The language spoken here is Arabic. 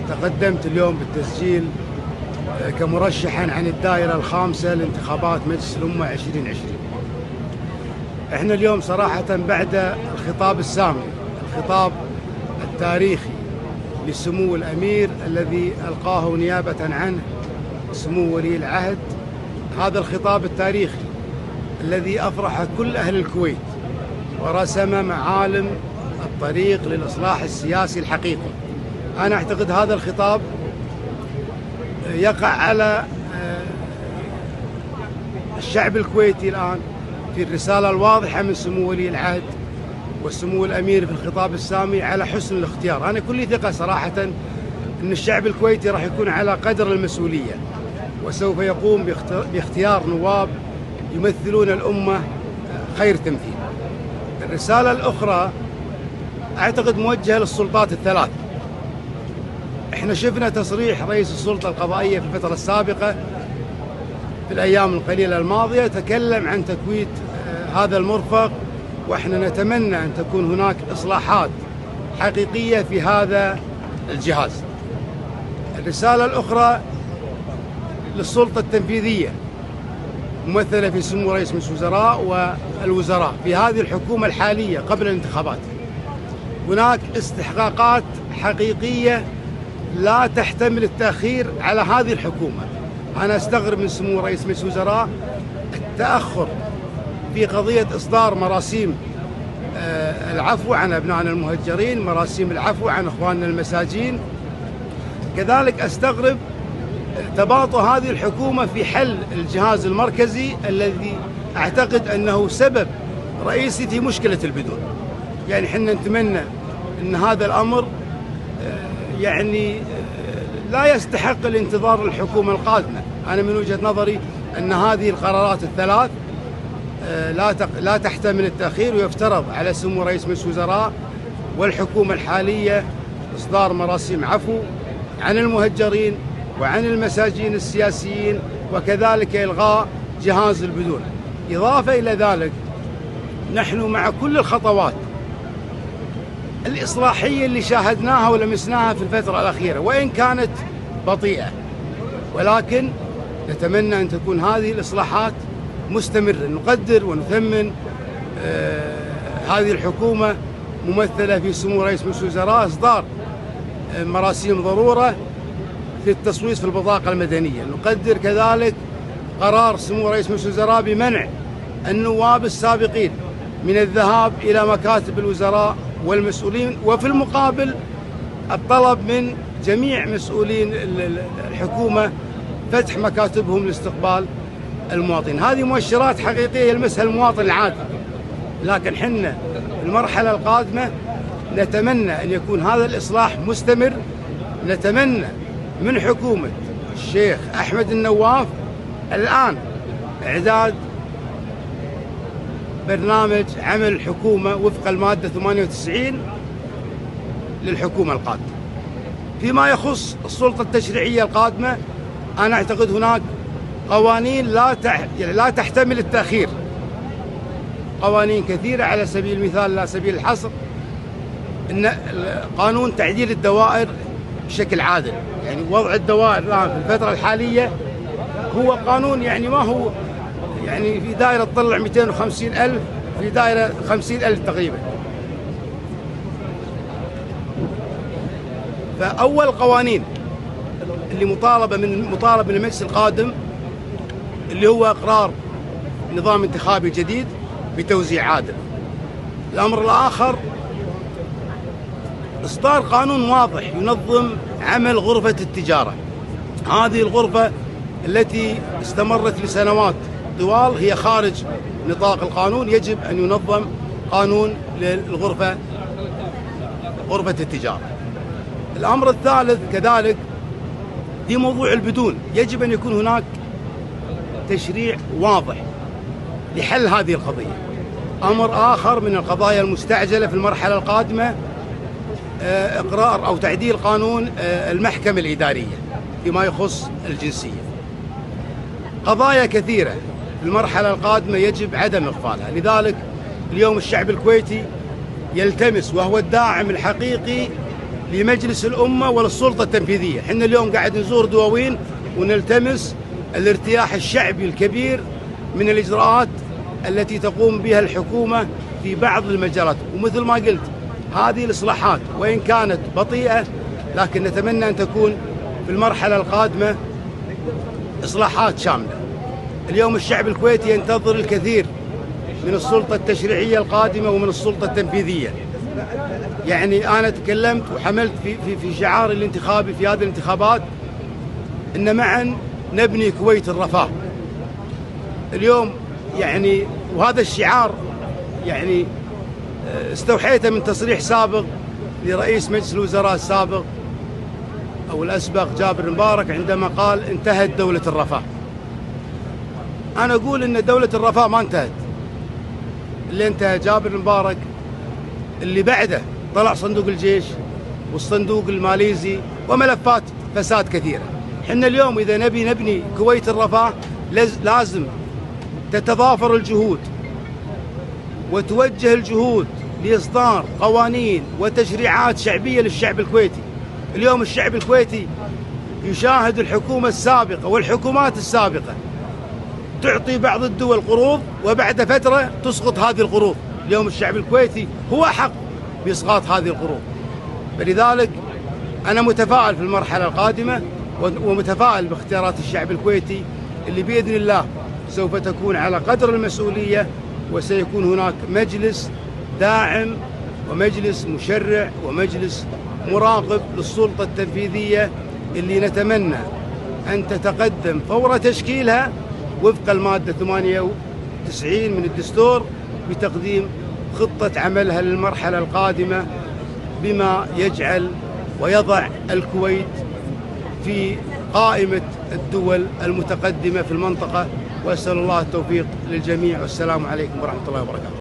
تقدمت اليوم بالتسجيل كمرشحا عن الدائرة الخامسة لانتخابات مجلس الأمة 2020. احنا اليوم صراحة بعد الخطاب السامي، الخطاب التاريخي لسمو الأمير الذي ألقاه نيابة عنه سمو ولي العهد، هذا الخطاب التاريخي الذي أفرح كل أهل الكويت ورسم معالم الطريق للإصلاح السياسي الحقيقي. أنا أعتقد هذا الخطاب يقع على الشعب الكويتي الآن في الرسالة الواضحة من سمو ولي العهد وسمو الأمير في الخطاب السامي على حسن الاختيار. أنا كل ثقة صراحة أن الشعب الكويتي راح يكون على قدر المسؤولية وسوف يقوم باختيار نواب يمثلون الأمة خير تمثيل. الرسالة الأخرى أعتقد موجهة للسلطات الثلاث. احنا شفنا تصريح رئيس السلطة القضائية في الفترة السابقة في الأيام القليلة الماضية، تكلم عن تكويت هذا المرفق، واحنا نتمنى أن تكون هناك إصلاحات حقيقية في هذا الجهاز. الرسالة الأخرى للسلطة التنفيذية ممثلة في سمو رئيس مجلس الوزراء والوزراء في هذه الحكومة الحالية قبل الانتخابات. هناك استحقاقات حقيقية لا تحتمل التأخير على هذه الحكومة. أنا أستغرب من سمو رئيس مجلس الوزراء التأخر في قضية إصدار مراسيم العفو عن أبنائنا المهجرين، مراسيم العفو عن إخواننا المساجين. كذلك أستغرب تباطؤ هذه الحكومة في حل الجهاز المركزي الذي أعتقد أنه سبب رئيسي في مشكلة البدون. يعني حنا نتمنى أن هذا الأمر يعني لا يستحق الانتظار للحكومة القادمة. أنا من وجهة نظري أن هذه القرارات الثلاث لا تحتمل التأخير، ويفترض على سمو رئيس مجلس الوزراء والحكومة الحالية إصدار مراسيم عفو عن المهجرين وعن المساجين السياسيين، وكذلك إلغاء جهاز البدون. إضافة إلى ذلك، نحن مع كل الخطوات الإصلاحية اللي شاهدناها ولمسناها في الفترة الأخيرة وإن كانت بطيئة، ولكن نتمنى أن تكون هذه الإصلاحات مستمرة. نقدر ونثمن هذه الحكومة ممثلة في سمو رئيس مجلس الوزراء إصدار مراسيم ضرورة في التصويت في البطاقة المدنية. نقدر كذلك قرار سمو رئيس مجلس الوزراء بمنع النواب السابقين من الذهاب إلى مكاتب الوزراء والمسؤولين، وفي المقابل الطلب من جميع مسؤولين الحكومة فتح مكاتبهم لاستقبال المواطنين. هذه مؤشرات حقيقية يلمسها المواطن العادي، لكن حنا المرحلة القادمة نتمنى أن يكون هذا الإصلاح مستمر. نتمنى من حكومة الشيخ أحمد النواف الآن إعداد برنامج عمل الحكومة وفق المادة 98 للحكومة القادمة. فيما يخص السلطة التشريعية القادمة، أنا أعتقد هناك قوانين لا تحتمل التأخير، قوانين كثيرة. على سبيل المثال لا سبيل الحصر، إن قانون تعديل الدوائر بشكل عادل. يعني وضع الدوائر الآن في الفترة الحالية هو قانون يعني ما هو يعني في دائرة تطلع 250,000، في دائرة 50,000 تقريبا. فأول قوانين اللي مطالب من المجلس القادم اللي هو إقرار نظام انتخابي جديد بتوزيع عادل. الأمر الآخر إصدار قانون واضح ينظم عمل غرفة التجارة. هذه الغرفة التي استمرت لسنوات طوال هي خارج نطاق القانون، يجب أن ينظم قانون للغرفة، غرفة التجارة. الأمر الثالث كذلك في موضوع البدون، يجب أن يكون هناك تشريع واضح لحل هذه القضية. أمر آخر من القضايا المستعجلة في المرحلة القادمة إقرار أو تعديل قانون المحكمة الإدارية فيما يخص الجنسية. قضايا كثيرة في المرحلة القادمة يجب عدم إغفالها. لذلك اليوم الشعب الكويتي يلتمس وهو الداعم الحقيقي لمجلس الأمة وللسلطة التنفيذية. حنا اليوم قاعد نزور دواوين ونلتمس الارتياح الشعبي الكبير من الإجراءات التي تقوم بها الحكومة في بعض المجالات. ومثل ما قلت، هذه الإصلاحات وإن كانت بطيئة لكن نتمنى أن تكون في المرحلة القادمة إصلاحات شاملة. اليوم الشعب الكويتي ينتظر الكثير من السلطة التشريعية القادمة ومن السلطة التنفيذية. يعني أنا تكلمت وحملت في شعار الانتخابي في هذه الانتخابات إن معا نبني كويت الرفاه. اليوم يعني وهذا الشعار يعني استوحيته من تصريح سابق لرئيس مجلس الوزراء السابق أو الأسبق جابر مبارك عندما قال انتهت دولة الرفاه. أنا أقول إن دولة الرفاه ما انتهت. اللي انتهى جابر مبارك اللي بعده طلع صندوق الجيش والصندوق الماليزي وملفات فساد كثيرة. حنا اليوم إذا نبني كويت الرفاه لازم تتضافر الجهود وتوجه الجهود لإصدار قوانين وتشريعات شعبية للشعب الكويتي. اليوم الشعب الكويتي يشاهد الحكومة السابقة والحكومات السابقة تعطي بعض الدول قروض وبعد فترة تسقط هذه القروض. اليوم الشعب الكويتي هو حق بإسقاط هذه القروض. فلذلك أنا متفائل في المرحلة القادمة ومتفائل باختيارات الشعب الكويتي اللي بإذن الله سوف تكون على قدر المسؤولية، وسيكون هناك مجلس داعم ومجلس مشرع ومجلس مراقب للسلطة التنفيذية اللي نتمنى أن تتقدم فور تشكيلها وفق المادة 98 من الدستور بتقديم خطة عملها للمرحلة القادمة بما يجعل ويضع الكويت في قائمة الدول المتقدمة في المنطقة. وأسأل الله التوفيق للجميع، والسلام عليكم ورحمة الله وبركاته.